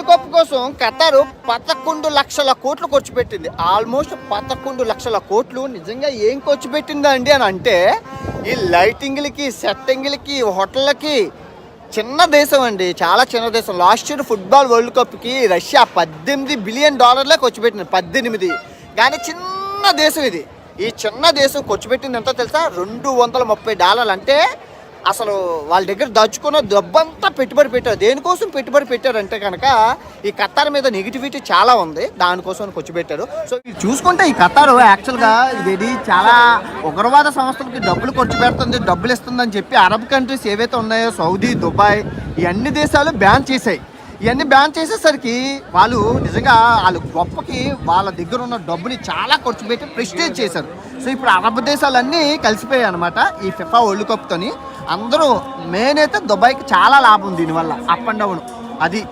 Cup కోసం ఖతారు 11 లక్షల కోట్లు ఖర్చు పెట్టింది. ఆల్మోస్ట్ 11 లక్షల కోట్లు. నిజంగా ఏం ఖర్చు పెట్టిందా అండి అని అంటే, ఈ లైటింగ్లకి, సెట్టింగ్లకి, హోటళ్ళకి. చిన్న దేశం అండి, చాలా చిన్న దేశం. లాస్ట్ ఇయర్ ఫుట్బాల్ వరల్డ్ కప్కి రష్యా $18 బిలియన్ ఖర్చు పెట్టింది. 18. కానీ చిన్న దేశం ఇది. ఈ చిన్న దేశం ఖర్చు పెట్టింది ఎంతో తెలుసా? $230. అంటే అసలు వాళ్ళ దగ్గర దాచుకున్న డబ్బంతా పెట్టుబడి పెట్టారు. దేనికోసం పెట్టుబడి పెట్టారంటే కనుక ఈ ఖతార్ మీద నెగిటివిటీ చాలా ఉంది, దానికోసం ఖర్చు పెట్టారు. సో ఇది చూసుకుంటే ఈ ఖతారు యాక్చువల్గా ఇది చాలా ఉగ్రవాద సంస్థలకి డబ్బులు ఖర్చు పెడుతుంది, డబ్బులు ఇస్తుందని చెప్పి అరబ్ కంట్రీస్ ఏవైతే ఉన్నాయో సౌదీ, దుబాయ్, ఈ అన్ని దేశాలు బ్యాన్ చేశాయి. ఇవన్నీ బ్యాన్ చేసేసరికి వాళ్ళు నిజంగా వాళ్ళ గొప్పకి వాళ్ళ దగ్గర ఉన్న డబ్బుని చాలా ఖర్చు పెట్టి ప్రెస్టేజ్ చేశారు. సో ఇప్పుడు అరబ్ దేశాలన్నీ కలిసిపోయాయి అనమాట ఈ ఫిఫా వరల్డ్ కప్తోని. అందరూ మెయిన్ అయితే దుబాయ్కి చాలా లాభం దీనివల్ల, అప్ అండ్ డౌన్ అది.